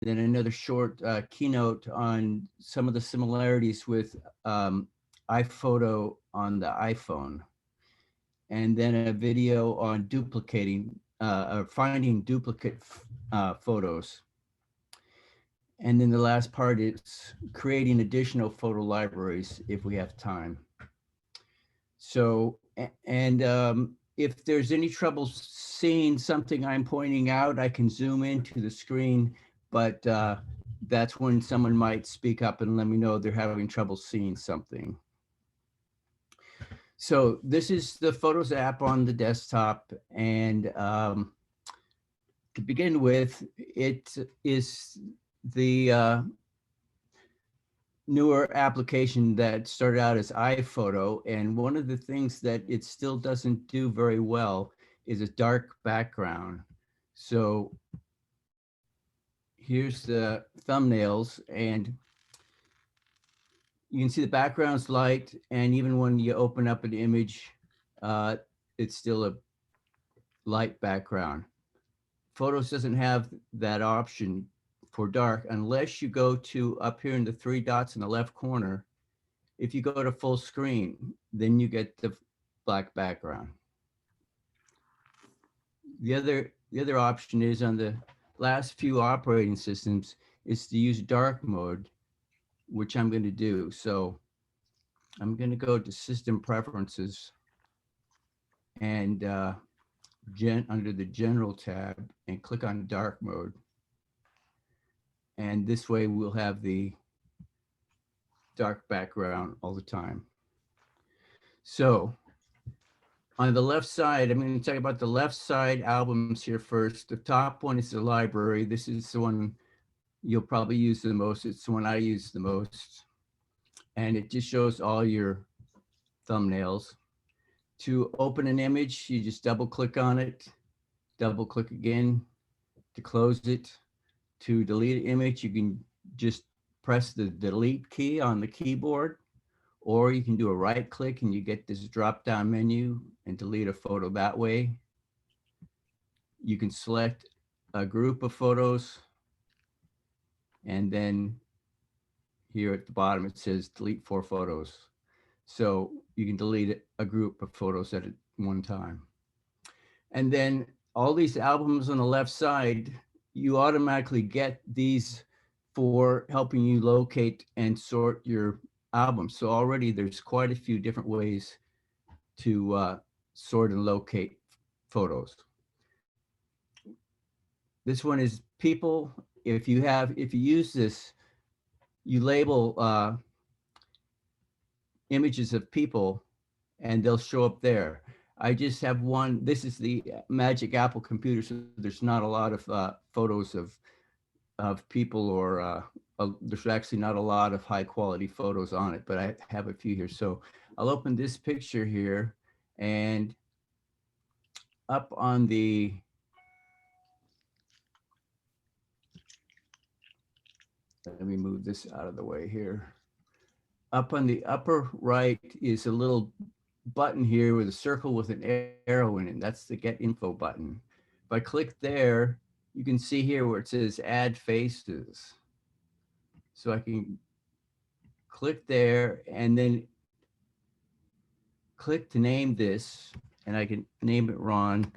then another short keynote on some of the similarities with iPhoto on the iPhone, and then a video on duplicating or finding duplicate photos. And then the last part is creating additional photo libraries if we have time. So, and if there's any trouble seeing something I'm pointing out, I can zoom into the screen, but that's when someone might speak up and let me know they're having trouble seeing something. So this is the Photos app on the desktop, and to begin with, it is the newer application that started out as iPhoto. And one of the things that it still doesn't do very well is a dark background. So here's the thumbnails, and you can see the background's light. And even when you open up an image, it's still a light background. Photos doesn't have that option for dark unless you go to up here in the three dots in the left corner. If you go to full screen, then you get the black background. The other option is on the last few operating systems is to use dark mode, which I'm going to do. So I'm going to go to System Preferences and under the General tab and click on dark mode. And this way we'll have the dark background all the time. So on the left side, I'm going to talk about the left side albums here first. The top one is the library. This is the one you'll probably use the most. It's the one I use the most. And it just shows all your thumbnails. To open an image, you just double click on it, double click again to close it. To delete an image, you can just press the delete key on the keyboard, or you can do a right click and you get this drop down menu and delete a photo that way. You can select a group of photos, and then here at the bottom it says delete 4 photos. So you can delete a group of photos at one time. And then all these albums on the left side, you automatically get these for helping you locate and sort your albums. So already there's quite a few different ways to sort and locate photos. This one is people. If you use this, you label images of people and they'll show up there. I just have one. This is the Magic Apple computer, so there's not a lot of photos of people, or there's actually not a lot of high quality photos on it, but I have a few here. So I'll open this picture here, and up on the let me move this out of the way here. Up on the upper right is a little button here with a circle with an arrow in it. That's the Get Info button. If I click there, you can see here where it says Add Faces. So I can click there and then click to name this, and I can name it Ron.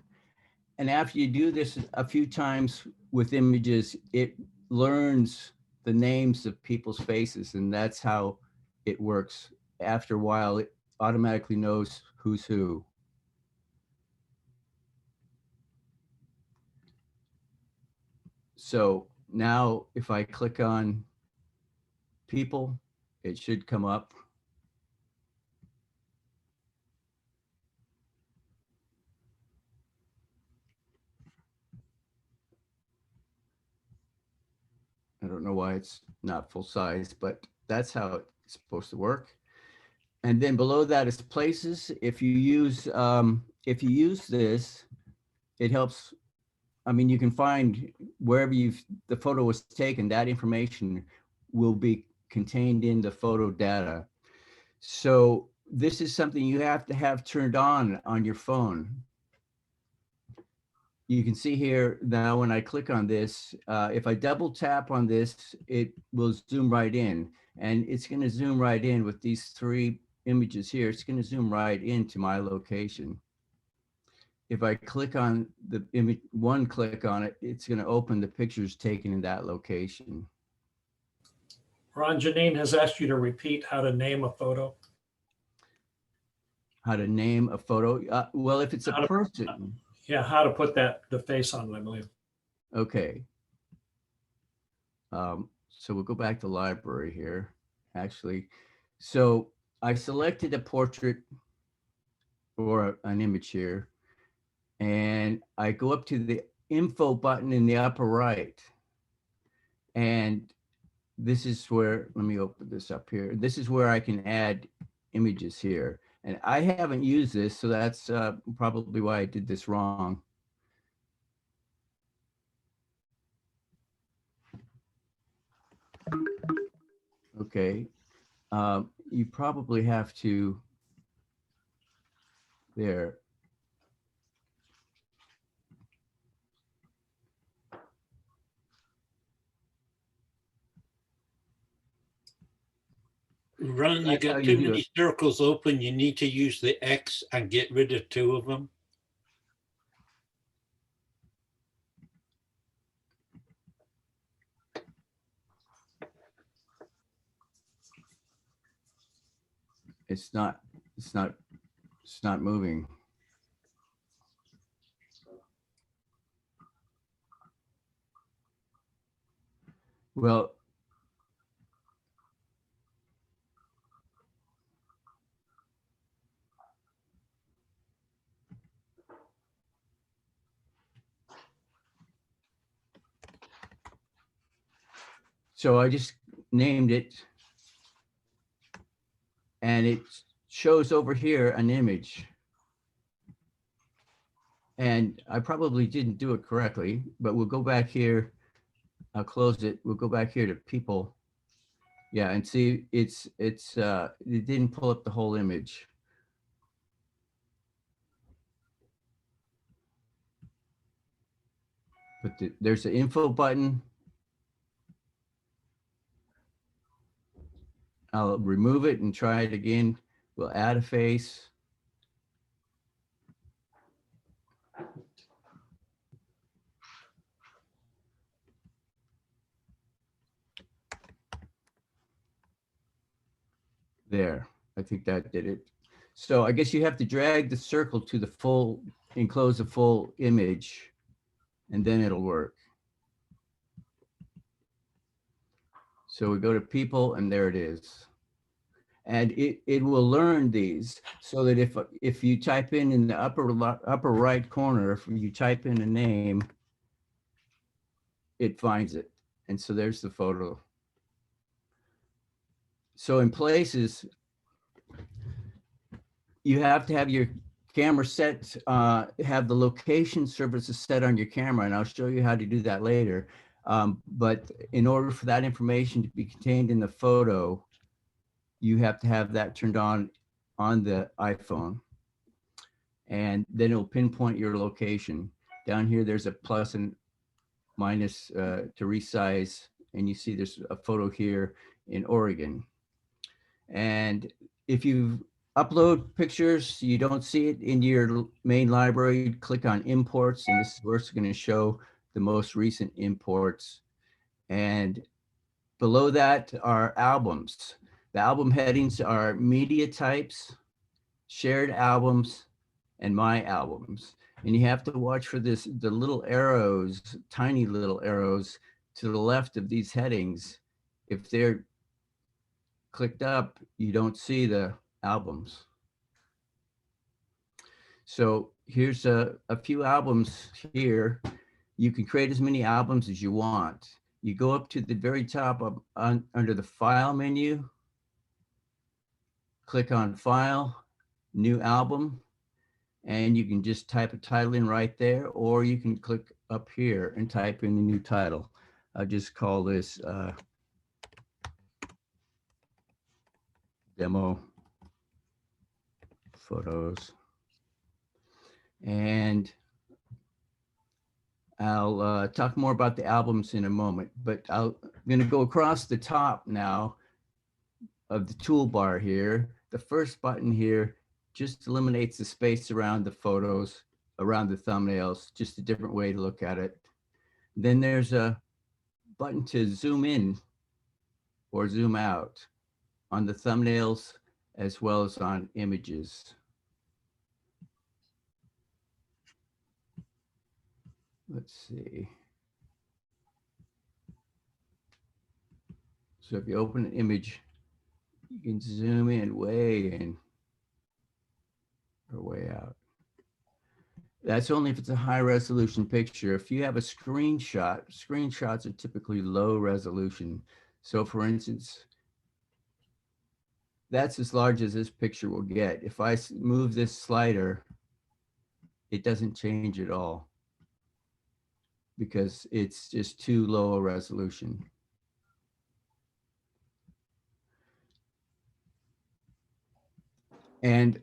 And after you do this a few times with images, it learns the names of people's faces, and that's how it works. After a while, it automatically knows who's who. So now if I click on people, it should come up. I don't know why it's not full size, but that's how it's supposed to work. And then below that is places. If you use this, it helps. I mean, you can find wherever the photo was taken, that information will be contained in the photo data. So this is something you have to have turned on your phone. you can see here now when I click on this, if I double tap on this, it will zoom right in, and it's going to zoom right in with these three images here. It's going to zoom right into my location. If I click on the image, one click on it, it's going to open the pictures taken in that location. Ron, Janine has asked you to repeat how to name a photo. How to name a photo? Well, if it's a person. Yeah, how to put the face on it, I believe. Okay. So we'll go back to library here, actually. So I selected a portrait or an image here, and I go up to the info button in the upper right. And this is where, let me open this up here. This is where I can add images here. And I haven't used this, so that's probably why I did this wrong. Okay. You probably have to, there. Ron, you got too many circles open. You need to use the X and get rid of two of them. It's not moving. Well, so I just named it, and it shows over here an image. And I probably didn't do it correctly, but we'll go back here. I'll close it. We'll go back here to people. Yeah, and see, it didn't pull up the whole image. But there's the info button. I'll remove it and try it again. We'll add a face. There, I think that did it. So I guess you have to drag the circle to the full, enclose the full image, and then it'll work. So we go to people, and there it is. And it will learn these, so that if you type in the upper right corner, if you type in a name, it finds it. And so there's the photo. So in places, you have to have your camera set, have the location services set on your camera, and I'll show you how to do that later. But in order for that information to be contained in the photo, you have to have that turned on the iPhone. And then it'll pinpoint your location. Down here, there's a plus and minus to resize, and you see there's a photo here in Oregon. And if you upload pictures, you don't see it in your main library, click on imports, and this is where it's going to show the most recent imports. And below that are albums. The album headings are media types, shared albums, and my albums. And you have to watch for the little arrows, tiny little arrows to the left of these headings. If they're clicked up, you don't see the albums. So here's a few albums here. You can create as many albums as you want. You go up to the very top under the file menu, click on file, new album, and you can just type a title in right there, or you can click up here and type in a new title. I'll just call this demo photos. And I'll talk more about the albums in a moment, but I'm going to go across the top now of the toolbar here. The first button here just eliminates the space around the photos, around the thumbnails, just a different way to look at it. Then there's a button to zoom in or zoom out on the thumbnails as well as on images. Let's see. So if you open an image, you can zoom in way or way out. That's only if it's a high resolution picture. If you have a screenshot, screenshots are typically low resolution. So for instance, that's as large as this picture will get. If I move this slider, it doesn't change at all because it's just too low a resolution. And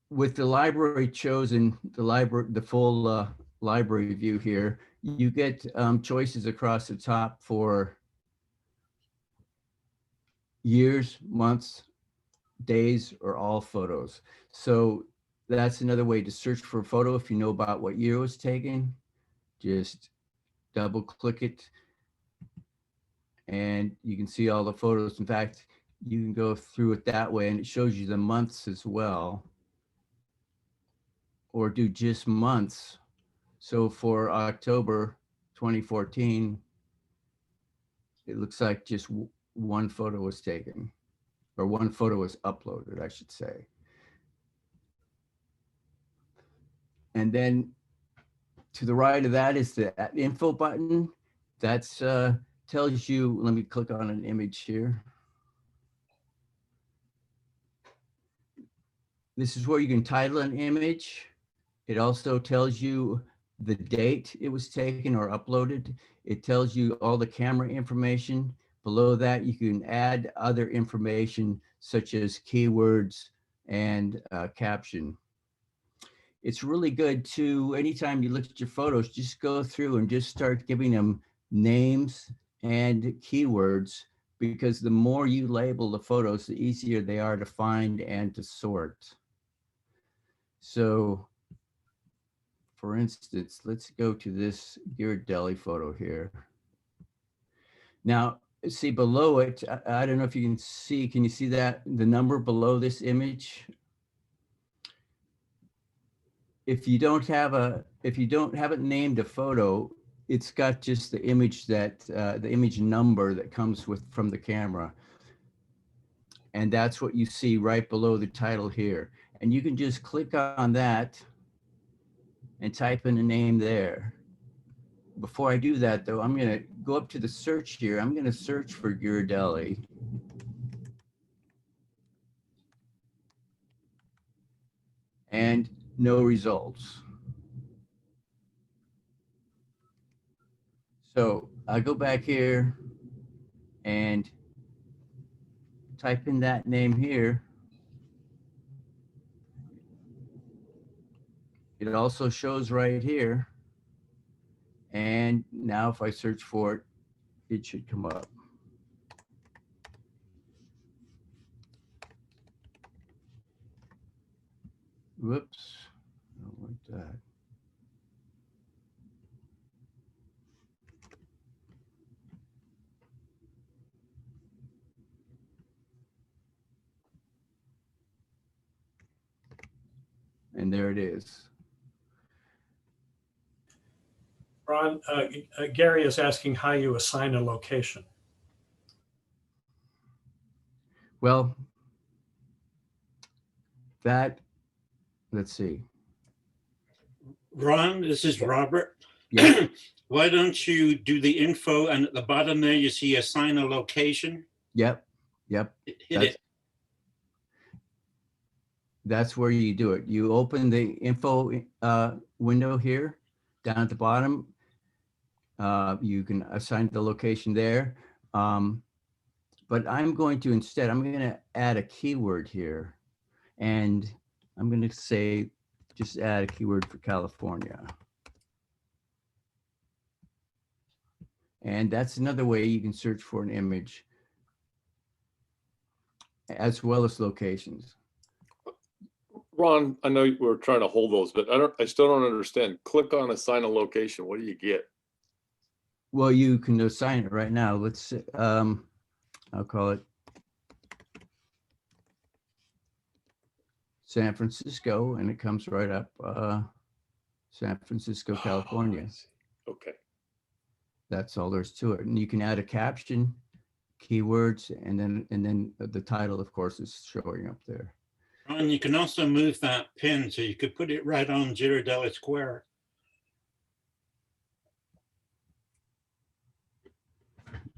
with the library chosen, the full library view here, you get choices across the top for years, months, days, or all photos. So that's another way to search for a photo. If you know about what year it was taken, just double click it and you can see all the photos. In fact, you can go through it that way and it shows you the months as well, or do just months. So for October 2014, it looks like just one photo was taken, or one photo was uploaded, I should say. And then to the right of that is the info button. That's tells you, let me click on an image here. This is where you can title an image. It also tells you the date it was taken or uploaded. It tells you all the camera information. Below that, you can add other information such as keywords and caption. It's really good to, anytime you look at your photos, just go through and just start giving them names and keywords, because the more you label the photos, the easier they are to find and to sort. So for instance, let's go to this Ghirardelli photo here. Now, see below it, I don't know if you can you see that, the number below this image? If you don't haven't named a photo, it's got just the image that, the image number that comes from the camera. And that's what you see right below the title here. And you can just click on that and type in a name there. Before I do that though, I'm gonna go up to the search here. I'm gonna search for Ghirardelli. And no results. So I go back here and type in that name here. It also shows right here. And now if I search for it, it should come up. Whoops, I don't like that. And there it is. Ron, Gary is asking how you assign a location. Well, that, let's see. Ron, this is Robert. Yeah. Why don't you do the info, and at the bottom there you see assign a location? Yep. Hit That's- it. That's where you do it. You open the info window here down at the bottom. You can assign the location there. But I'm going to instead, I'm going to add a keyword here. And I'm going to say, just add a keyword for California. And that's another way you can search for an image as well as locations. Ron, I know we're trying to hold those, but I still don't understand. Click on assign a location. What do you get? Well, you can assign it right now. Let's, I'll call it San Francisco, and it comes right up, San Francisco, California. Oh, I see. Okay. That's all there's to it. And you can add a caption, keywords, and then the title, of course, is showing up there. And you can also move that pin, so you could put it right on Ghirardelli Square.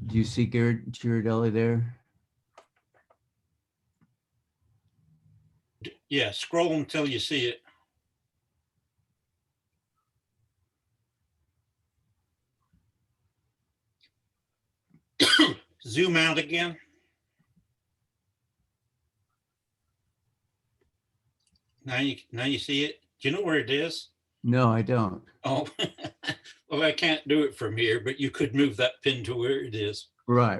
Do you see Ghirardelli there? Yeah, scroll until you see it. Zoom out again. Now you see it. Do you know where it is? No, I don't. Oh, well, I can't do it from here, but you could move that pin to where it is. Right.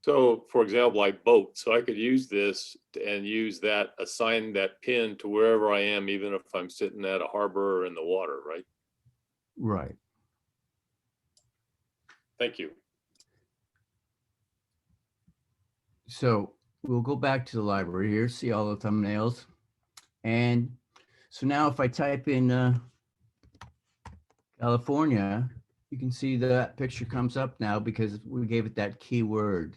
So for example, I boat, so I could use this and use that, assign that pin to wherever I am, even if I'm sitting at a harbor or in the water, right? Right. Thank you. So we'll go back to the library here, see all the thumbnails. And so now if I type in California, you can see that picture comes up now because we gave it that keyword,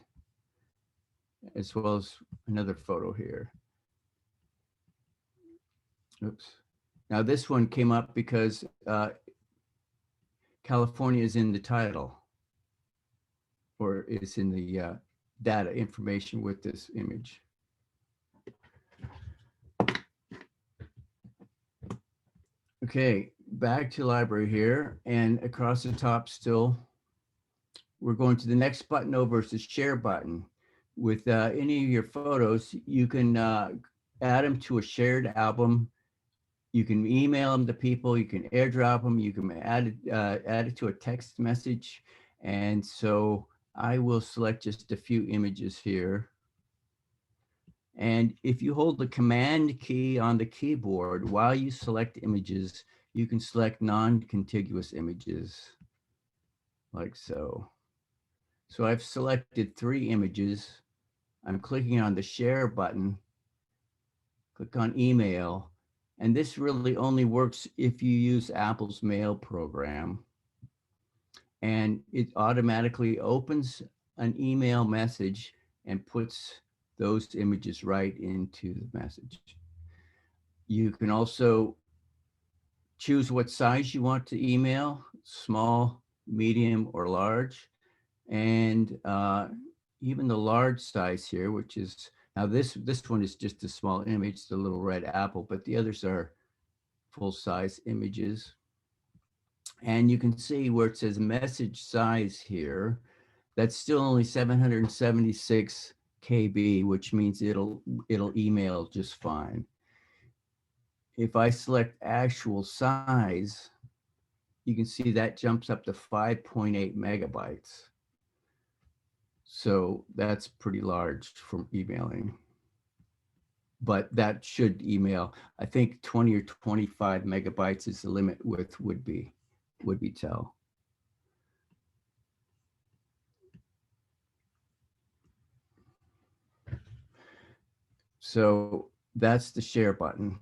as well as another photo here. Oops. Now this one came up because California is in the title, or is in the data information with this image. Okay, back to library here, and across the top still, we're going to the next button over is the share button. With any of your photos, you can add them to a shared album. You can email them to people, you can airdrop them, you can add it to a text message. And so I will select just a few images here. And if you hold the command key on the keyboard while you select images, you can select non-contiguous images like so. So I've selected 3 images. I'm clicking on the share button, click on email, and this really only works if you use Apple's mail program. And it automatically opens an email message and puts those images right into the message. You can also choose what size you want to email, small, medium, or large. And even the large size here, which is, now this one is just a small image, the little red apple, but the others are full-size images. And you can see where it says message size here, that's still only 776 KB, which means it'll email just fine. If I select actual size, you can see that jumps up to 5.8 megabytes. So that's pretty large for emailing. But that should email. I think 20 or 25 megabytes is the limit with Would-Be-Tell. So that's the share button.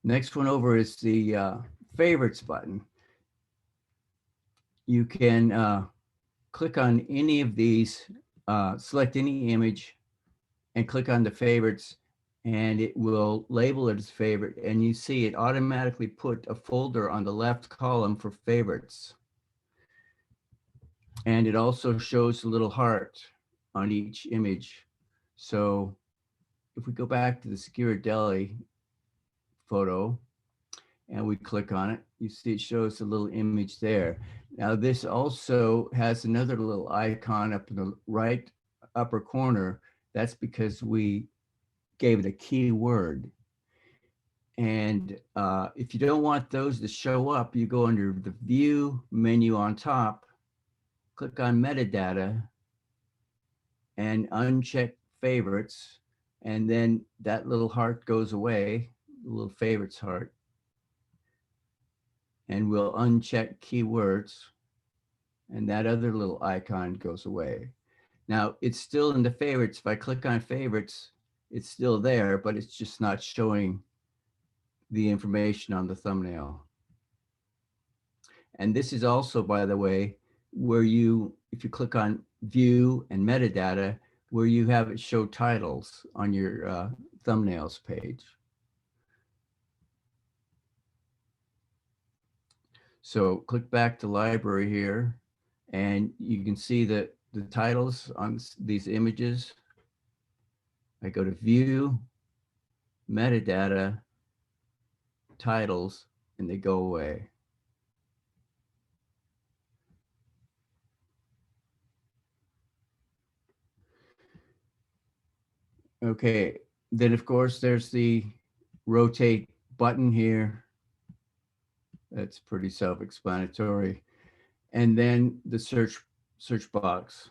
Next one over is the favorites button. You can click on any of these, select any image and click on the favorites, and it will label it as favorite. And you see it automatically put a folder on the left column for favorites. And it also shows a little heart on each image. So if we go back to the Ghirardelli photo and we click on it, you see it shows a little image there. Now this also has another little icon up in the right upper corner. That's because we gave it a keyword. And if you don't want those to show up, you go under the View menu on top, click on Metadata, and uncheck Favorites. And then that little heart goes away, the little Favorites heart. And we'll uncheck Keywords, and that other little icon goes away. Now, it's still in the Favorites. If I click on Favorites, it's still there, but it's just not showing the information on the thumbnail. And this is also, by the way, where if you click on View and Metadata, where you have it show titles on your thumbnails page. So click back to library here, and you can see that the titles on these images. I go to View, Metadata, Titles, and they go away. Okay, then of course there's the rotate button here. That's pretty self-explanatory. And then the search box,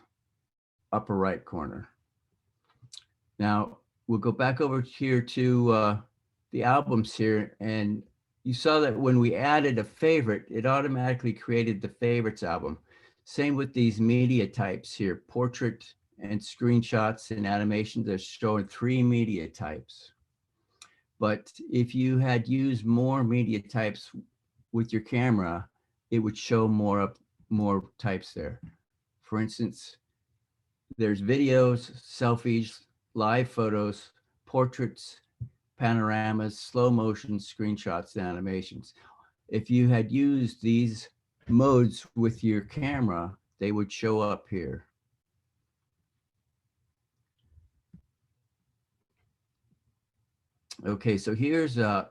upper right corner. Now we'll go back over here to the albums here, and you saw that when we added a favorite, it automatically created the favorites album. Same with these media types here, portrait and screenshots and animations. They're showing 3 media types. But if you had used more media types with your camera, it would show more types there. For instance, there's videos, selfies, live photos, portraits, panoramas, slow motion, screenshots, and animations. If you had used these modes with your camera, they would show up here. Okay, so here's a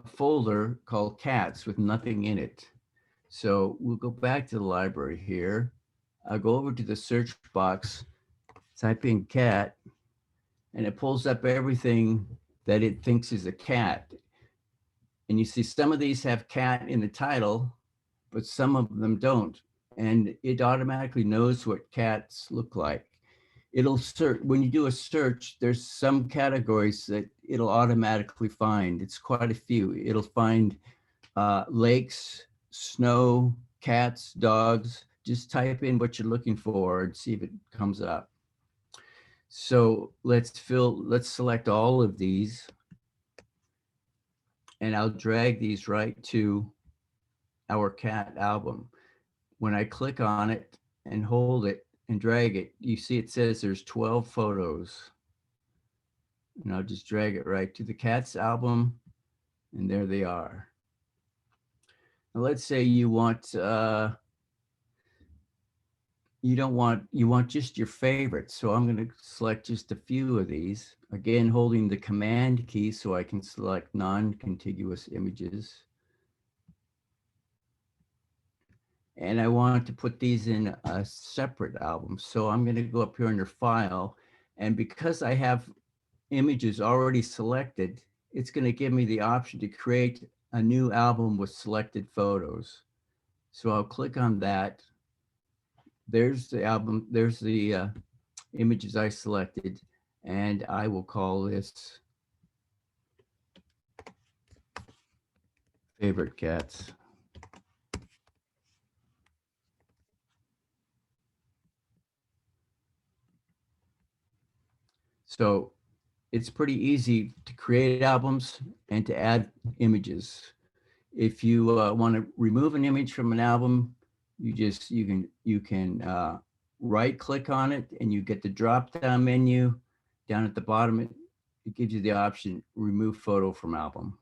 folder called Cats with nothing in it. So we'll go back to the library here. I'll go over to the search box, type in cat, and it pulls up everything that it thinks is a cat. And you see some of these have cat in the title, but some of them don't. And it automatically knows what cats look like. It'll search, when you do a search, there's some categories that it'll automatically find. It's quite a few. It'll find lakes, snow, cats, dogs. Just type in what you're looking for and see if it comes up. So let's select all of these, and I'll drag these right to our cat album. When I click on it and hold it and drag it, you see it says there's 12 photos. And I'll just drag it right to the cats album, and there they are. Now let's say you want you want just your favorites. So I'm going to select just a few of these, again holding the command key so I can select non-contiguous images. And I want to put these in a separate album. So I'm going to go up here under File, and because I have images already selected, it's going to give me the option to create a new album with selected photos. So I'll click on that. There's the album, there's the images I selected, and I will call this Favorite Cats. So it's pretty easy to create albums and to add images. If you want to remove an image from an album, you can right click on it, and you get the drop down menu down at the bottom. It gives you the option remove photo from album.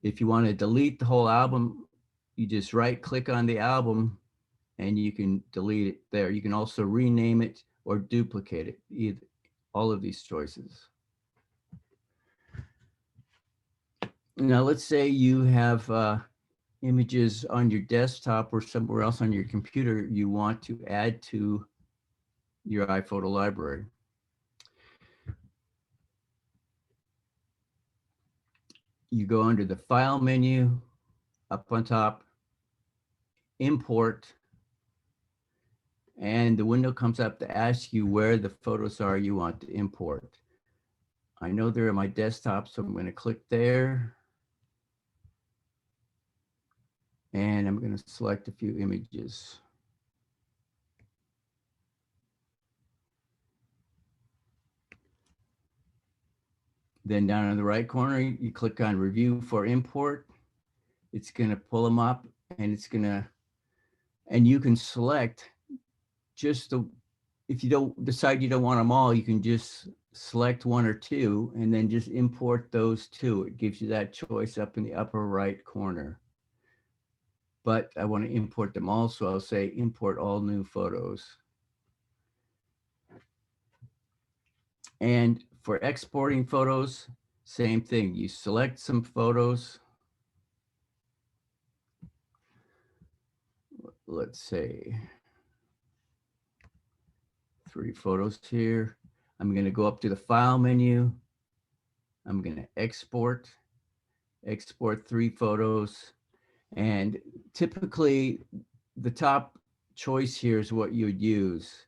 If you want to delete the whole album, you just right click on the album and you can delete it there. You can also rename it or duplicate it, all of these choices. Now let's say you have images on your desktop or somewhere else on your computer you want to add to your iPhoto library. you go under the file menu up on top, import, and the window comes up to ask you where the photos are you want to import. I know they're on my desktop, so I'm going to click there. And I'm going to select a few images. Then down in the right corner, you click on Review for Import. It's going to pull them up, and it's going to, and you can select just the, if you don't decide you don't want them all, you can just select one or two and then just import those two. It gives you that choice up in the upper right corner. But I want to import them all, so I'll say import all new photos. And for exporting photos, same thing. You select some photos. Let's say 3 photos here. I'm going to go up to the file menu. I'm going to export 3 photos. And typically the top choice here is what you would use.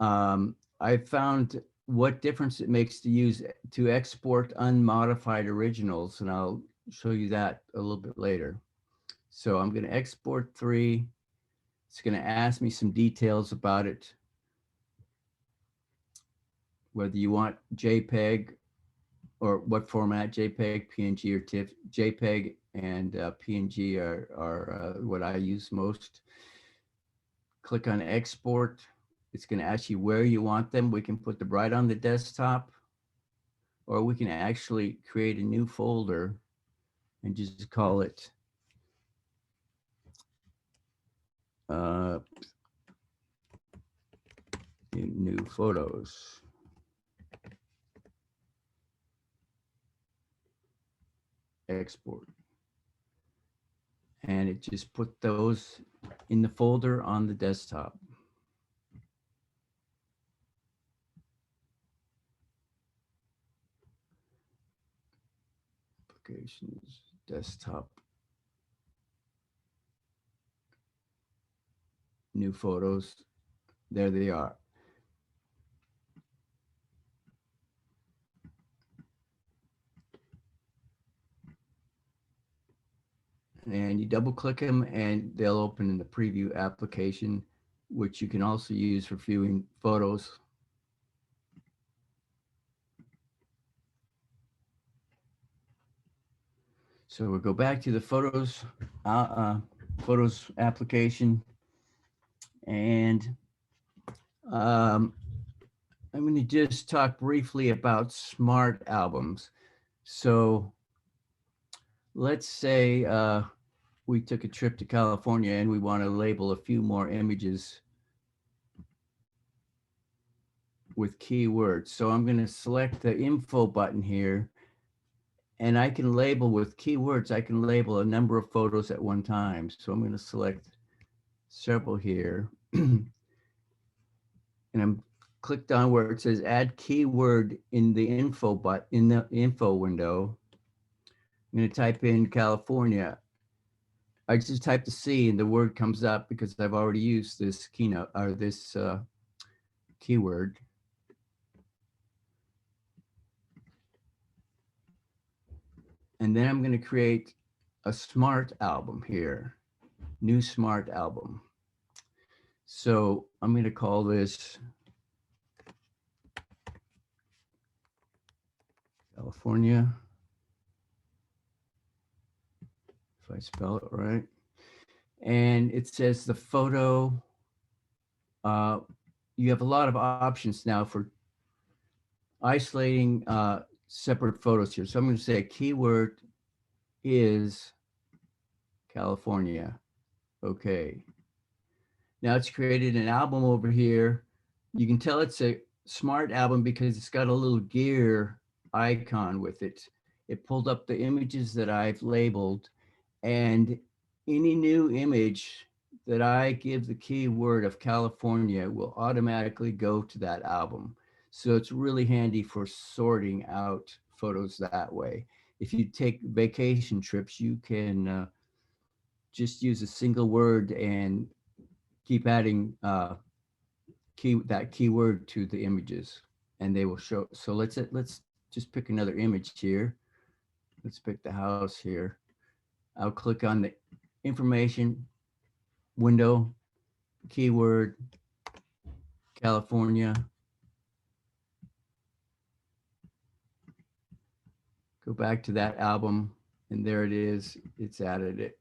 I found what difference it makes to export unmodified originals, and I'll show you that a little bit later. So I'm going to export 3. It's going to ask me some details about it, whether you want JPEG or what format, JPEG, PNG, or TIFF. JPEG and PNG are what I use most. Click on export. It's going to ask you where you want them. We can put them right on the desktop, or we can actually create a new folder and just call it new photos. Export. And it just put those in the folder on the desktop. Applications, desktop, new photos. There they are. And you double click them and they'll open in the preview application, which you can also use for viewing photos. So we'll go back to the photos application, and I'm going to just talk briefly about smart albums. So let's say we took a trip to California and we want to label a few more images with keywords. So I'm going to select the info button here, and I can label with keywords. I can label a number of photos at one time. So I'm going to select several here. And I'm clicked on where it says add keyword in the info in the info window. I'm going to type in California. I just type the C and the word comes up because I've already used this keynote or this keyword. And then I'm going to create a smart album here, new smart album. So I'm going to call this California, if I spell it right. And it says the photo, you have a lot of options now for isolating separate photos here. So I'm going to say a keyword is California. Okay. Now it's created an album over here. You can tell it's a smart album because it's got a little gear icon with it. It pulled up the images that I've labeled, and any new image that I give the keyword of California will automatically go to that album. So it's really handy for sorting out photos that way. if you take vacation trips, you can just use a single word and keep adding that keyword to the images, and they will show. So let's just pick another image here. Let's pick the house here. I'll click on the information window, keyword, California. Go back to that album, and there it is. It's added it.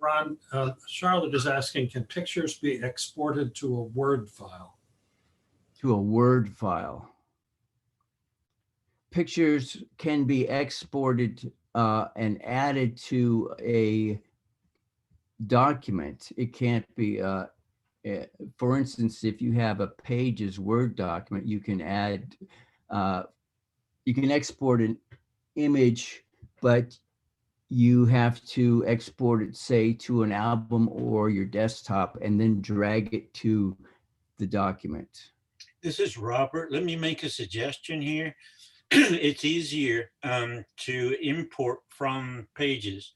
Ron, Charlotte is asking, can pictures be exported to a Word file? To a Word file. Pictures can be exported and added to a document. It can't be, for instance, if you have a Pages Word document, you can add, you can export an image, but you have to export it, say, to an album or your desktop, and then drag it to the document. This is Robert. Let me make a suggestion here. It's easier to import from Pages.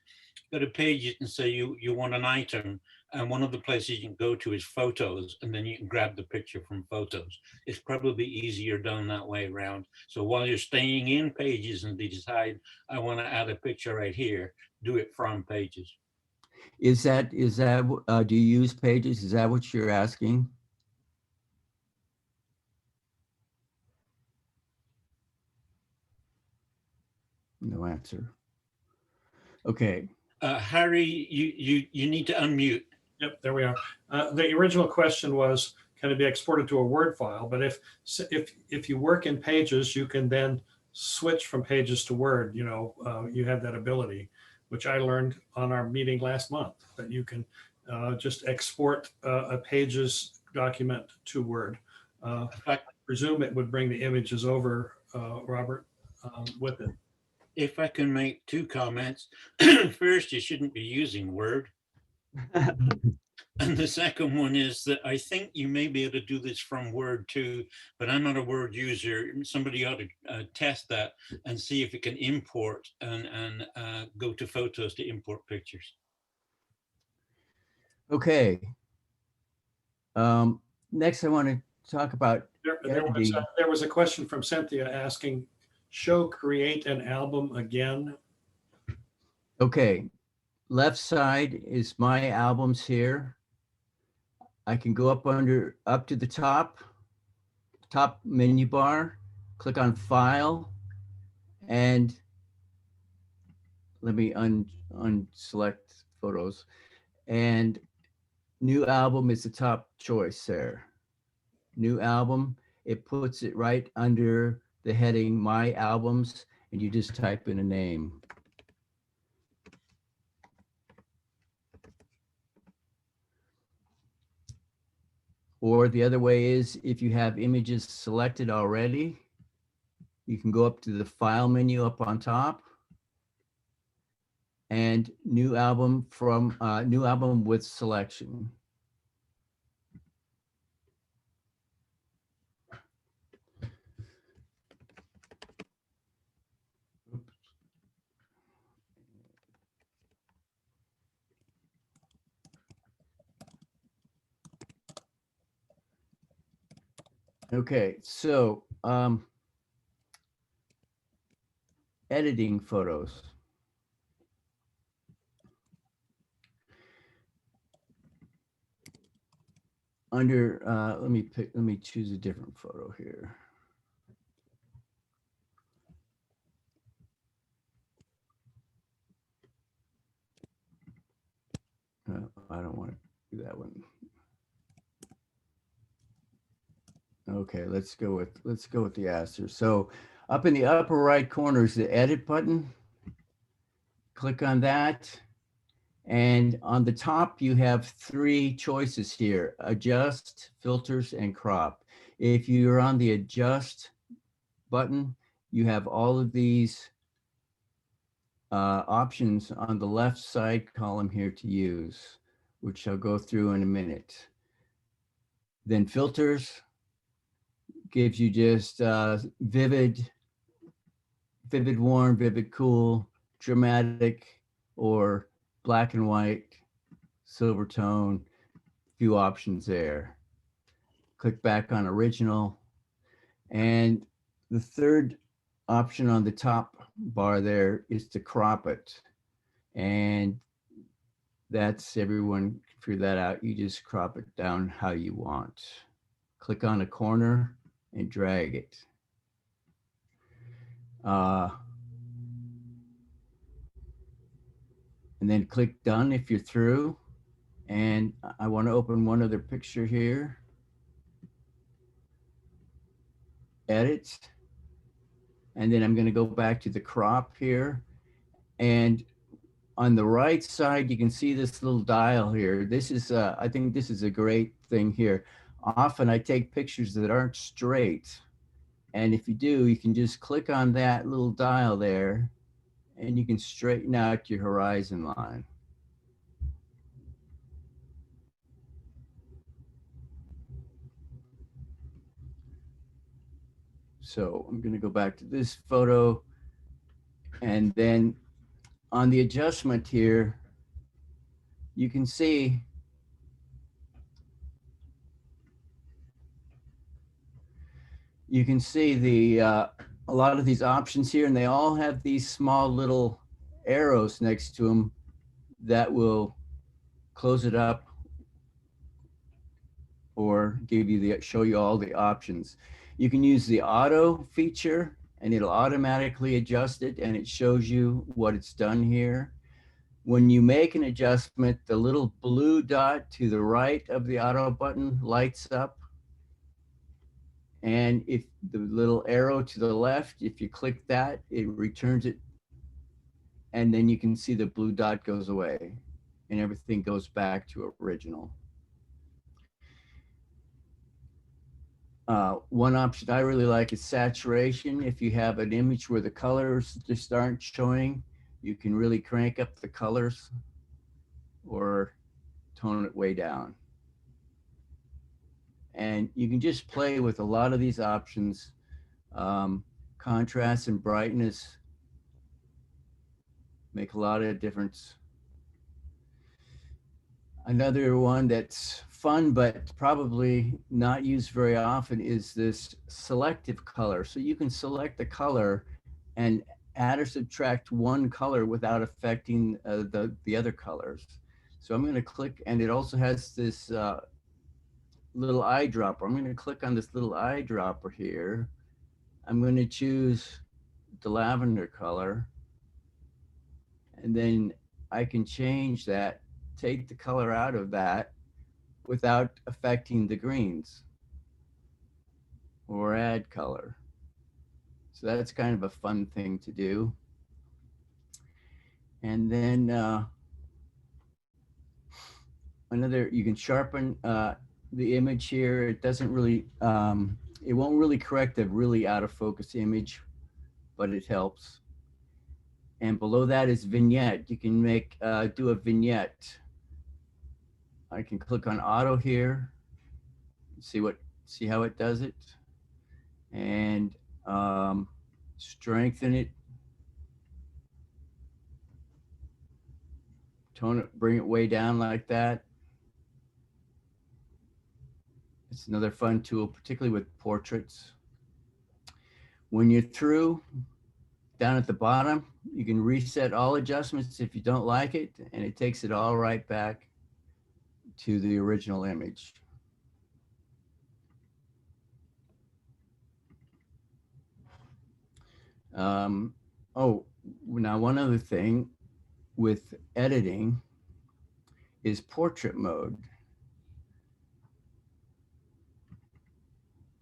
Go to Pages and say you want an item, and one of the places you can go to is Photos, and then you can grab the picture from Photos. It's probably easier done that way around. So while you're staying in Pages and decide, I want to add a picture right here, do it from Pages. Is that, do you use Pages? Is that what you're asking? No answer. Okay. Harry, you need to unmute. Yep, there we are. The original question was, can it be exported to a Word file? But if you work in Pages, you can then switch from Pages to Word. You know, you have that ability, which I learned on our meeting last month, that you can just export a Pages document to Word. I presume it would bring the images over, Robert, with it. If I can make two comments. First, you shouldn't be using Word. And the second one is that I think you may be able to do this from Word too, but I'm not a Word user. Somebody ought to test that and see if it can import and go to Photos to import pictures. Okay. Next, I want to talk about editing. There was a question from Cynthia asking, show create an album again. Okay, left side is my albums here. I can go up to the top menu bar, click on File, and let me unselect Photos. And New Album is the top choice there. New Album, it puts it right under the heading My Albums, and you just type in a name. Or the other way is, if you have images selected already, you can go up to the File menu up on top, and New Album from New Album with Selection. Okay, so editing photos. Under, let me choose a different photo here. I don't want to do that one. Okay, let's go with the Aster. So up in the upper right corner is the edit button. Click on that. And on the top, you have three choices here: adjust, filters, and crop. If you're on the adjust button, you have all of these options on the left side column here to use, which I'll go through in a minute. Then filters gives you just vivid, warm, vivid, cool, dramatic, or black and white, silver tone, few options there. Click back on original. And the third option on the top bar there is to crop it. And that's, everyone can figure that out. You just crop it down how you want. Click on a corner and drag it. And then click done if you're through. And I want to open one other picture here. Edit. And then I'm going to go back to the crop here. And on the right side, you can see this little dial here. This is, I think this is a great thing here. Often I take pictures that aren't straight. And if you do, you can just click on that little dial there and you can straighten out your horizon line. So I'm going to go back to this photo, and then on the adjustment here, you can see the a lot of these options here, and they all have these small little arrows next to them that will close it up or give you show you all the options. You can use the auto feature and it'll automatically adjust it, and it shows you what it's done here. When you make an adjustment, the little blue dot to the right of the auto button lights up. And if the little arrow to the left, if you click that, it returns it. And then you can see the blue dot goes away and everything goes back to original. One option I really like is saturation. If you have an image where the colors just aren't showing, you can really crank up the colors or tone it way down. And you can just play with a lot of these options. Contrast and brightness make a lot of difference. Another one that's fun but probably not used very often is this selective color. So you can select the color and add or subtract one color without affecting the other colors. So I'm going to click, and it also has this little eyedropper. I'm going to click on this little eyedropper here. I'm going to choose the lavender color, and then I can change that, take the color out of that without affecting the greens, or add color. So that's kind of a fun thing to do. And then you can sharpen the image here. It doesn't really, it won't really correct a really out of focus image, but it helps. And below that is vignette. You can do a vignette. I can click on auto here, see how it does it, and strengthen it, tone it, bring it way down like that. It's another fun tool, particularly with portraits. When you're through, down at the bottom, you can reset all adjustments if you don't like it, and it takes it all right back to the original image. Oh, now one other thing with editing is portrait mode.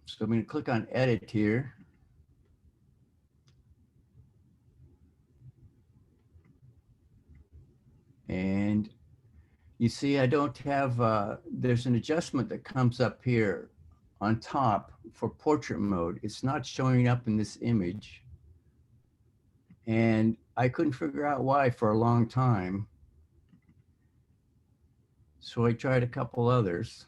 So I'm going to click on edit here. And you see, I don't have, there's an adjustment that comes up here on top for portrait mode. It's not showing up in this image. And I couldn't figure out why for a long time. So I tried a couple others.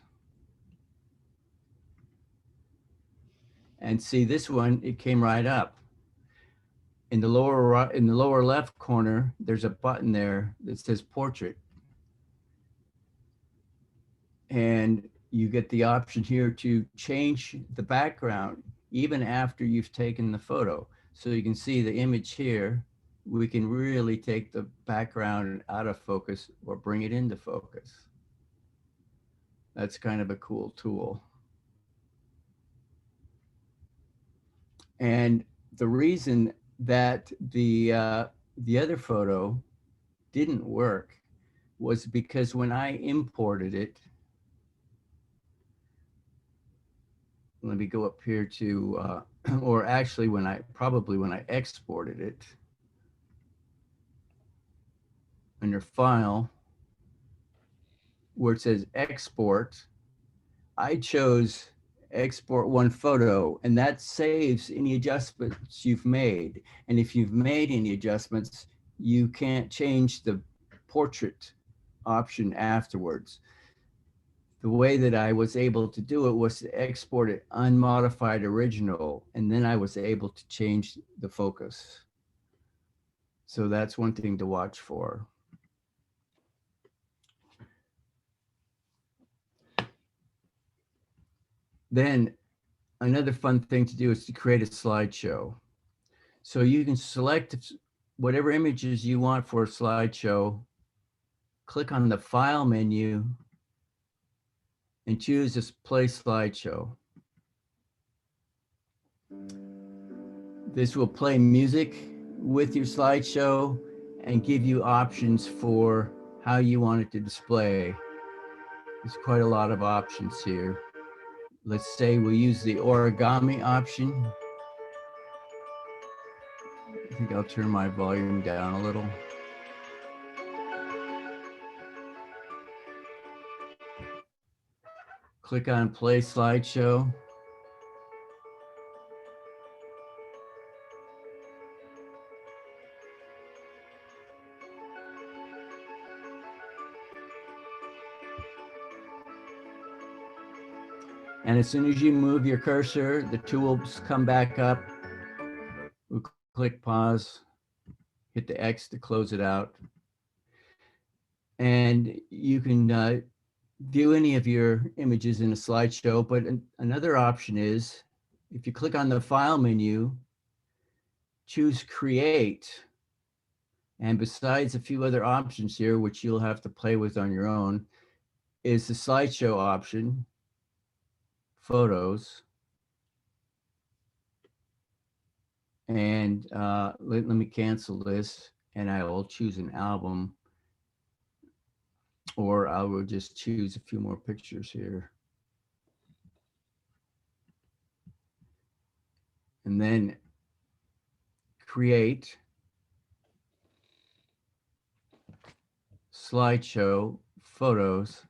And see this one, it came right up. In the lower left corner, there's a button there that says portrait. And you get the option here to change the background even after you've taken the photo. So you can see the image here. We can really take the background out of focus or bring it into focus. That's kind of a cool tool. And the reason that the other photo didn't work was because when I imported it, let me go up here to, or actually when I exported it, under File, where it says Export, I chose Export one photo, and that saves any adjustments you've made. And if you've made any adjustments, you can't change the portrait option afterwards. The way that I was able to do it was to export it unmodified original, and then I was able to change the focus. So that's one thing to watch for. Then another fun thing to do is to create a slideshow. So you can select whatever images you want for a slideshow, click on the File menu, and choose this Play Slideshow. This will play music with your slideshow and give you options for how you want it to display. There's quite a lot of options here. Let's say we use the origami option. I think I'll turn my volume down a little. Click on Play Slideshow. And as soon as you move your cursor, the tools come back up. We'll click pause, hit the X to close it out. And you can view any of your images in a slideshow, but another option is, if you click on the File menu, choose Create. And besides a few other options here, which you'll have to play with on your own, is the slideshow option, Photos. And let me cancel this, and I will choose an album, or I will just choose a few more pictures here. And then create slideshow photos.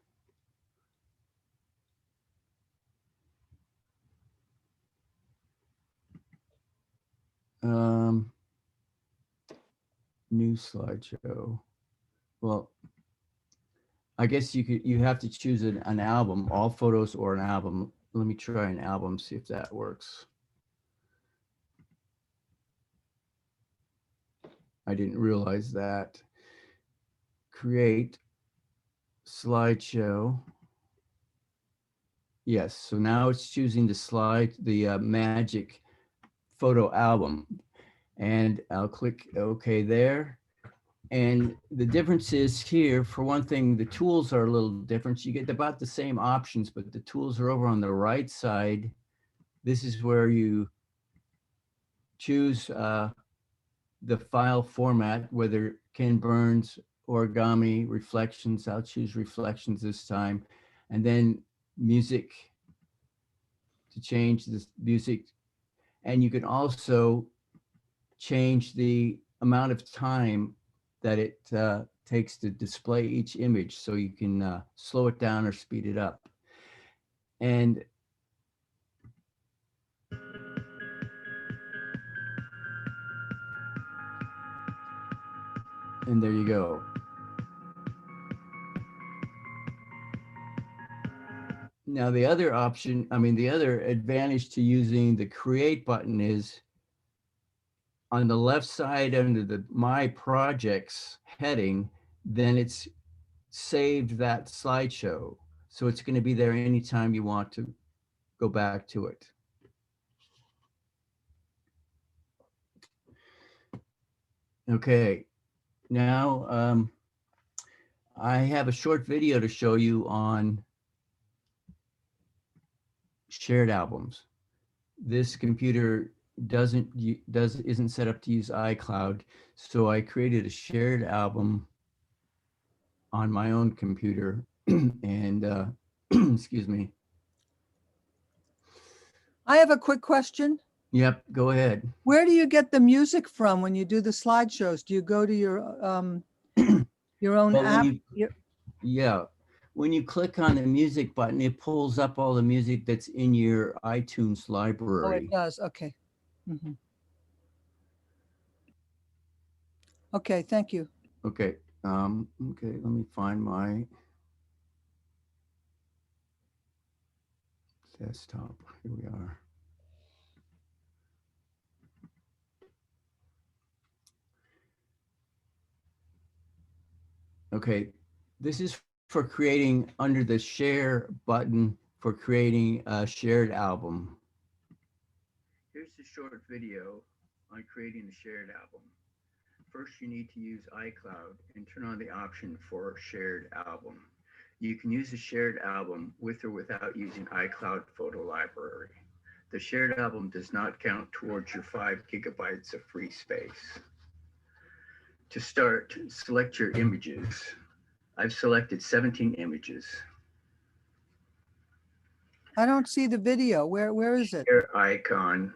New slideshow. Well, I guess you have to choose an album, all photos or an album. Let me try an album, see if that works. I didn't realize that. Create slideshow. Yes, so now it's choosing the Magic photo album. And I'll click OK there. And the difference is here, for one thing, the tools are a little different. You get about the same options, but the tools are over on the right side. This is where you choose the file format, whether Ken Burns, origami, reflections. I'll choose reflections this time. And then music, to change this music. And you can also change the amount of time that it takes to display each image, so you can slow it down or speed it up. And there you go. Now, the other option, I mean, the other advantage to using the create button is on the left side under the My Projects heading, then it's saved that slideshow. So it's going to be there anytime you want to go back to it. Okay, now I have a short video to show you on shared albums. This computer isn't set up to use iCloud, so I created a shared album on my own computer and excuse me. I have a quick question. Yep, go ahead. Where do you get the music from when you do the slideshows? Do you go to your own Well, app? yeah, when you click on the music button, it pulls up all the music that's in your iTunes Oh, library. it does. Okay. Mhm. Okay, thank you. Okay, okay, let me find my desktop. Here we are. Okay, this is for creating under the share button for creating a shared album. Here's the short video on creating the shared album. First, you need to use iCloud and turn on the option for shared album. You can use a shared album with or without using iCloud Photo Library. The shared album does not count towards your 5 gigabytes of free space. To start, select your images. I've selected 17 images. I don't see the video. Where is it? Share icon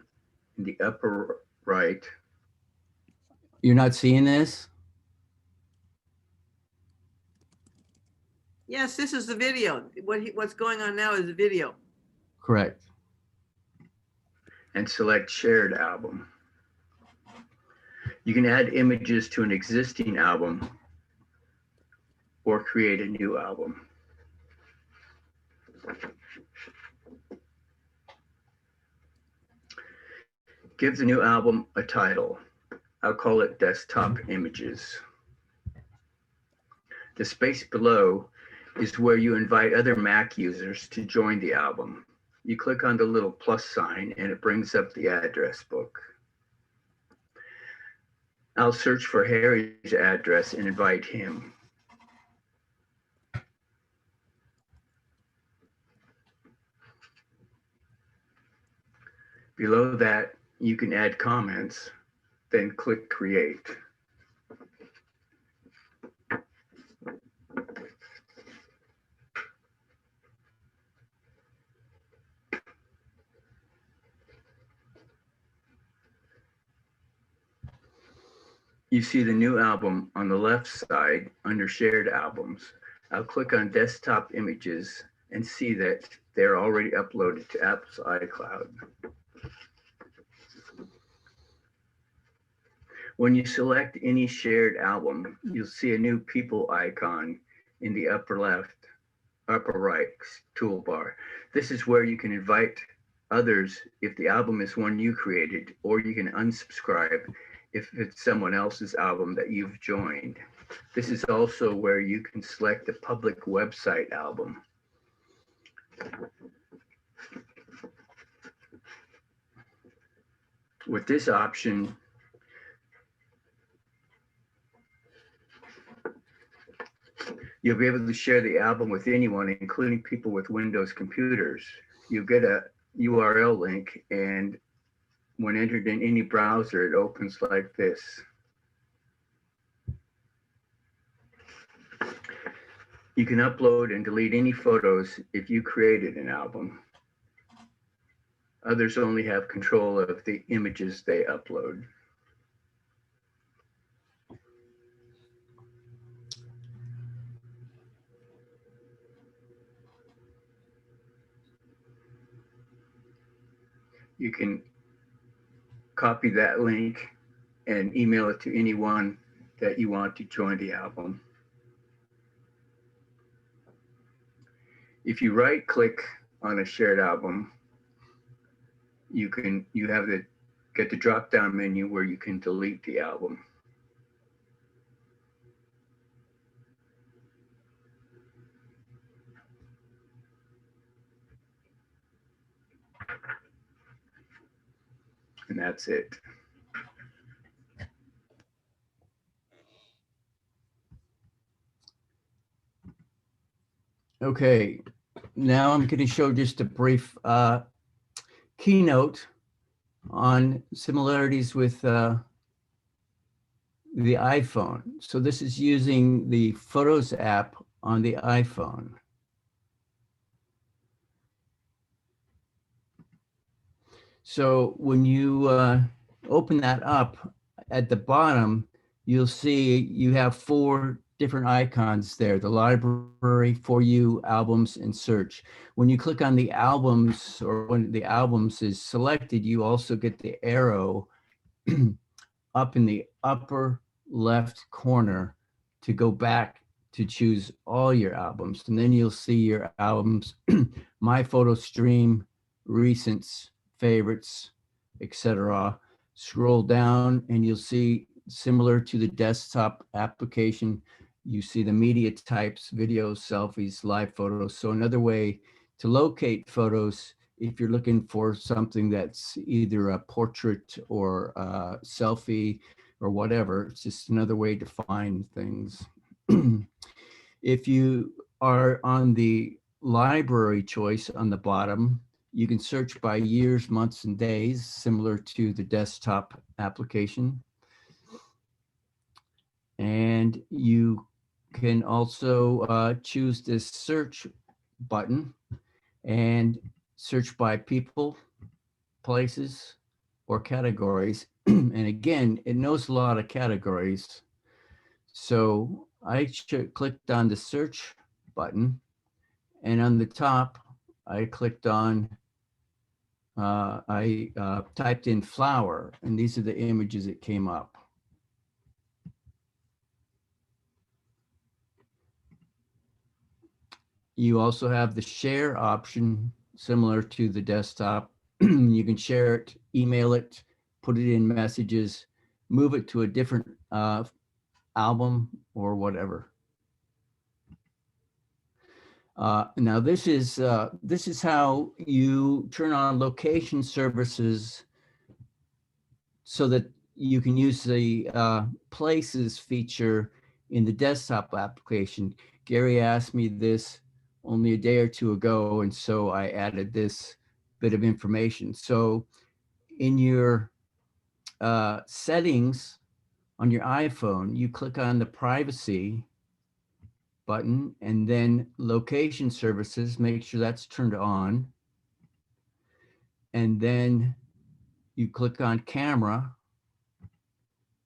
in the upper right. You're not seeing this? Yes, this is the video. What's going on now is the video. Correct. And select shared album. You can add images to an existing album or create a new album. Give the new album a title. I'll call it Desktop Images. The space below is where you invite other Mac users to join the album. You click on the little plus sign and it brings up the address book. I'll search for Harry's address and invite him. Below that, you can add comments, then click Create. You see the new album on the left side under shared albums. I'll click on desktop images and see that they're already uploaded to Apple's iCloud. When you select any shared album, you'll see a new people icon in the upper right toolbar. This is where you can invite others if the album is one you created, or you can unsubscribe if it's someone else's album that you've joined. This is also where you can select a public website album. With this option, you'll be able to share the album with anyone, including people with Windows computers. You get a URL link, and when entered in any browser, it opens like this. You can upload and delete any photos if you created an album. Others only have control of the images they upload. You can copy that link and email it to anyone that you want to join the album. If you right-click on a shared album, you have the get the drop down menu where you can delete the album. And that's it. Okay, now I'm going to show just a brief keynote on similarities with the iPhone. So this is using the Photos app on the iPhone. So when you open that up at the bottom, you'll see you have 4 different icons there: the library, For You, albums, and search. When you click on the albums, or when the albums is selected, you also get the arrow up in the upper left corner to go back to choose all your albums. And then you'll see your albums, My Photo Stream, Recents, Favorites, etc. Scroll down and you'll see, similar to the desktop application, you see the media types: videos, selfies, live photos. So another way to locate photos, if you're looking for something that's either a portrait or a selfie or whatever, it's just another way to find things. If you are on the library choice on the bottom, you can search by years, months, and days, similar to the desktop application. And you can also choose this search button and search by people, places, or categories. And again, it knows a lot of categories. So I clicked on the search button, and on the top, I clicked on, I typed in flower, and these are the images that came up. You also have the share option, similar to the desktop. You can share it, email it, put it in messages, move it to a different album or whatever. Now this is how you turn on location services so that you can use the places feature in the desktop application. Gary asked me this only a day or two ago, and so I added this bit of information. So in your settings on your iPhone, you click on the privacy button and then location services, make sure that's turned on. And then you click on camera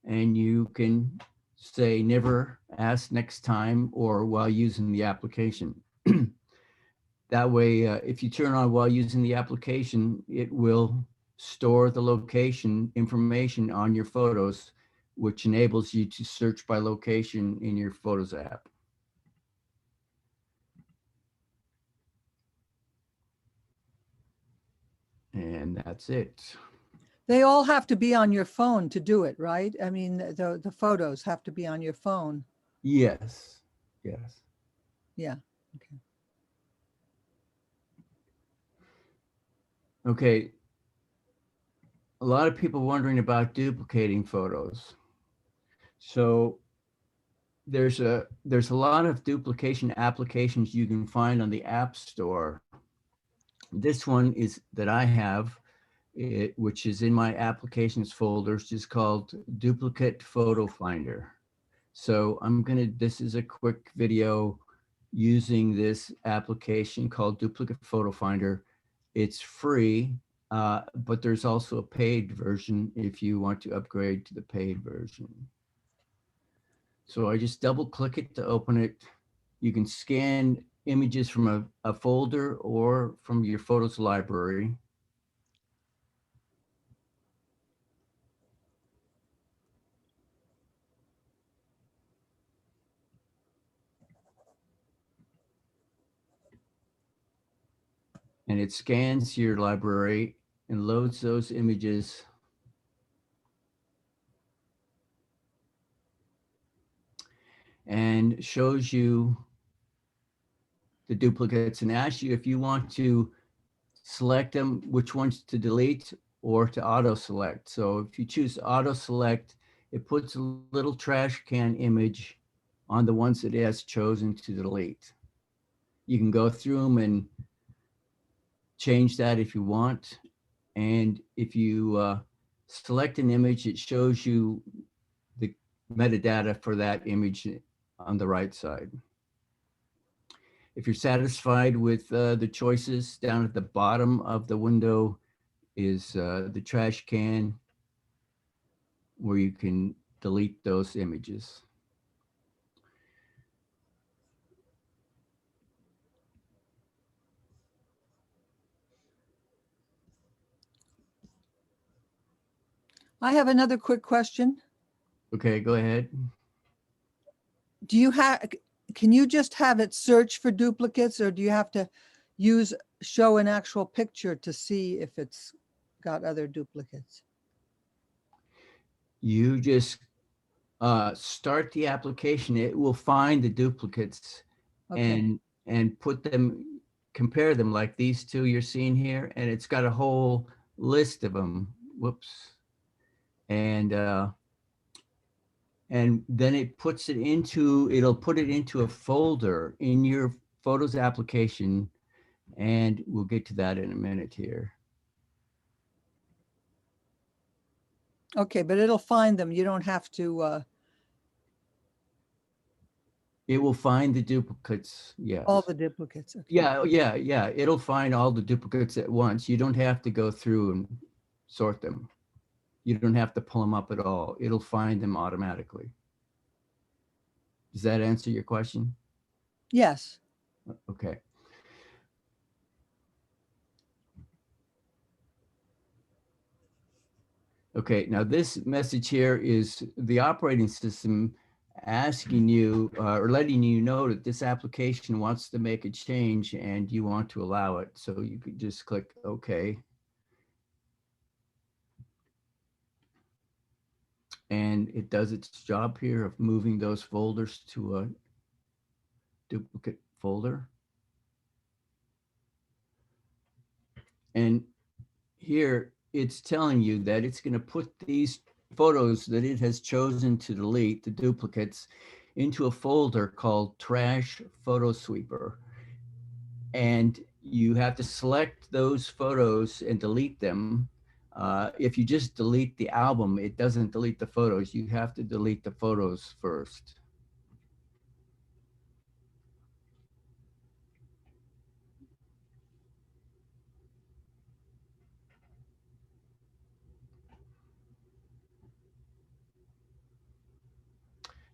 and you can say never, ask next time, or while using the application. That way, if you turn on while using the application, it will store the location information on your photos, which enables you to search by location in your Photos app. And that's it. They all have to be on your phone to do it, right? I mean, the photos have to be on your phone. Yes, yes. Yeah. Okay. Okay. A lot of people wondering about duplicating photos. So there's a lot of duplication applications you can find on the App Store. This one is that I have, which is in my applications folders, is called Duplicate Photo Finder. So this is a quick video using this application called Duplicate Photo Finder. It's free, but there's also a paid version if you want to upgrade to the paid version. So I just double click it to open it. You can scan images from a folder or from your photos library. and it scans your library and loads those images and shows you the duplicates and asks you if you want to select them, which ones to delete or to auto select. So if you choose auto select, it puts a little trash can image on the ones that it has chosen to delete. You can go through them and change that if you want. And if you select an image, it shows you the metadata for that image on the right side. If you're satisfied with the choices, down at the bottom of the window is the trash can where you can delete those images. I have another quick question. Okay, go ahead. Do you have, can you just have it search for duplicates, or do you have to show an actual picture to see if it's got other duplicates? You just start the application. It will find the duplicates Okay, and put them, compare them like these two you're seeing here, and it's got a whole list of them. Whoops. And then it puts it into, it'll put it into a folder in your Photos application, and we'll get to that in a minute here. okay, but it'll find them. You don't have to, It will find the duplicates, yes. all the duplicates. Okay. Yeah. It'll find all the duplicates at once. You don't have to go through and sort them. You don't have to pull them up at all. It'll find them automatically. Does that answer your question? Yes. Okay. Okay, now this message here is the operating system asking you or letting you know that this application wants to make a change and you want to allow it. So you could just click OK. And it does its job here of moving those folders to a duplicate folder. And here it's telling you that it's going to put these photos that it has chosen to delete, the duplicates, into a folder called Trash Photo Sweeper. And you have to select those photos and delete them. If you just delete the album, it doesn't delete the photos. You have to delete the photos first.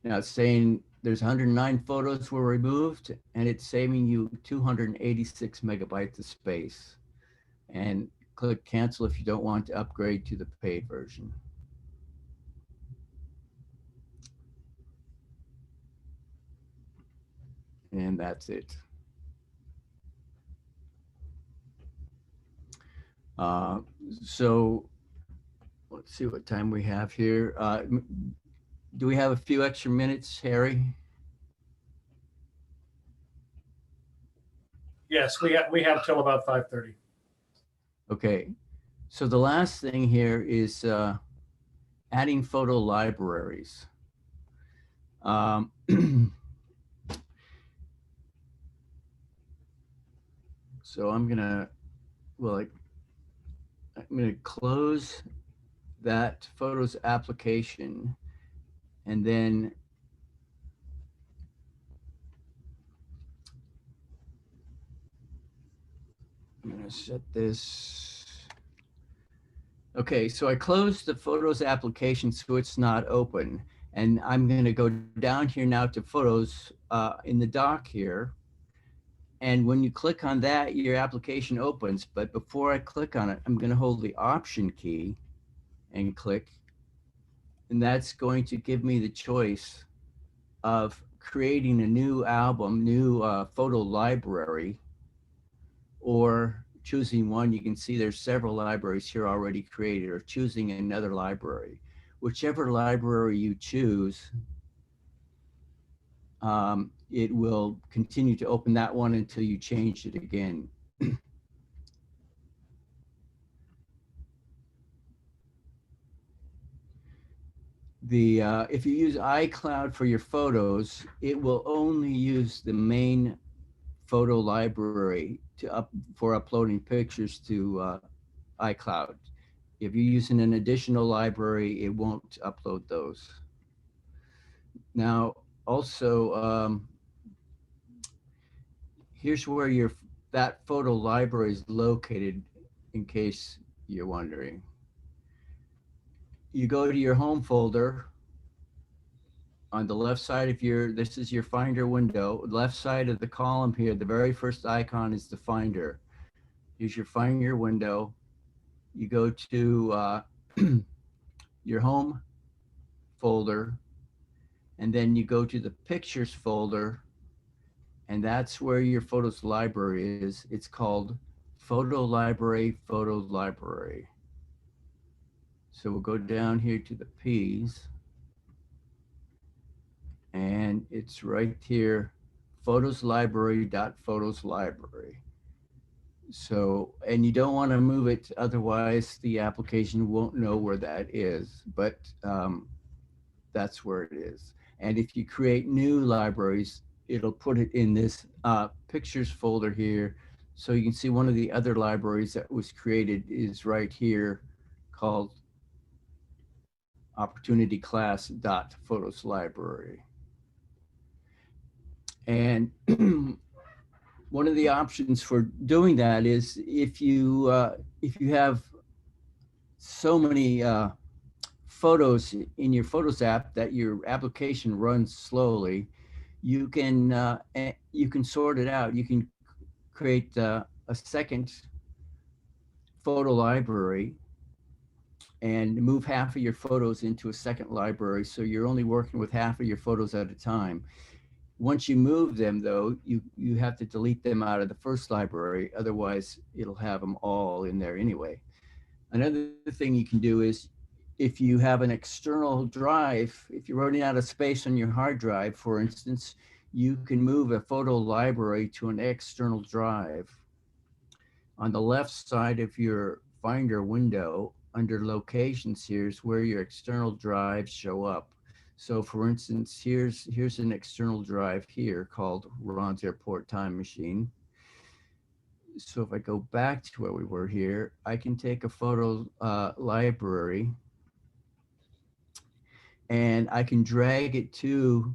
Now it's saying there's 109 photos were removed, and it's saving you 286 megabytes of space. And click cancel if you don't want to upgrade to the paid version. And that's it. So let's see what time we have here. Do we have a few extra minutes, Harry? Yes, we have till about 5:30. Okay. So the last thing here is adding photo libraries. So I'm gonna close that Photos application, and then I'm gonna set this. Okay, so I closed the Photos application so it's not open, and I'm gonna go down here now to Photos in the dock here. And when you click on that, your application opens. But before I click on it, I'm going to hold the Option key and click. And that's going to give me the choice of creating a new album, new photo library, or choosing one, you can see there's several libraries here already created, or choosing another library. Whichever library you choose, it will continue to open that one until you change it again. If you use iCloud for your photos, it will only use the main photo library for uploading pictures to iCloud. If you're using an additional library, it won't upload those. Now, also, here's where that photo library is located, in case you're wondering. You go to your home folder. On the left side of this is your Finder window. Left side of the column here, the very first icon is the Finder. Here's your Finder window. You go to your home folder, and then you go to the Pictures folder, and that's where your photos library is. It's called Photo Library, Photo Library. So we'll go down here to the P's, and it's right here, Photos Library dot Photos Library. So, and you don't want to move it, otherwise the application won't know where that is, but that's where it is. And if you create new libraries, it'll put it in this Pictures folder here. So you can see one of the other libraries that was created is right here, called Opportunity Class dot Photos Library. And one of the options for doing that is if you have so many photos in your Photos app that your application runs slowly, you can sort it out. You can create a second photo library and move half of your photos into a second library, so you're only working with half of your photos at a time. Once you move them, though, you have to delete them out of the first library, otherwise it'll have them all in there anyway. Another thing you can do is, if you have an external drive, if you're running out of space on your hard drive, for instance, you can move a photo library to an external drive. On the left side of your Finder window, under Locations, here's where your external drives show up. So for instance, here's an external drive here called Ron's Airport Time Machine. So if I go back to where we were here, I can take a photo library and I can drag it to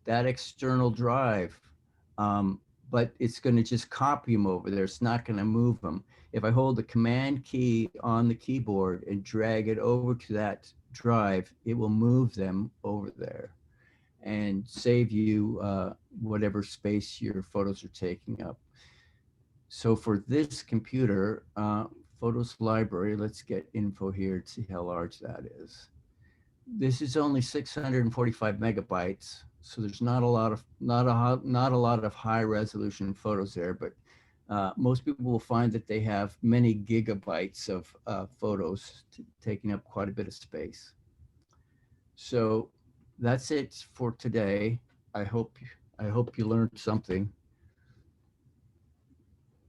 that external drive. But it's going to just copy them over there. It's not going to move them. If I hold the Command key on the keyboard and drag it over to that drive, it will move them over there and save you whatever space your photos are taking up. So for this computer, Photos Library, let's get info here to see how large that is. This is only 645 megabytes. So there's not a lot of high resolution photos there, but most people will find that they have many gigabytes of photos taking up quite a bit of space. So that's it for today. I hope you learned something.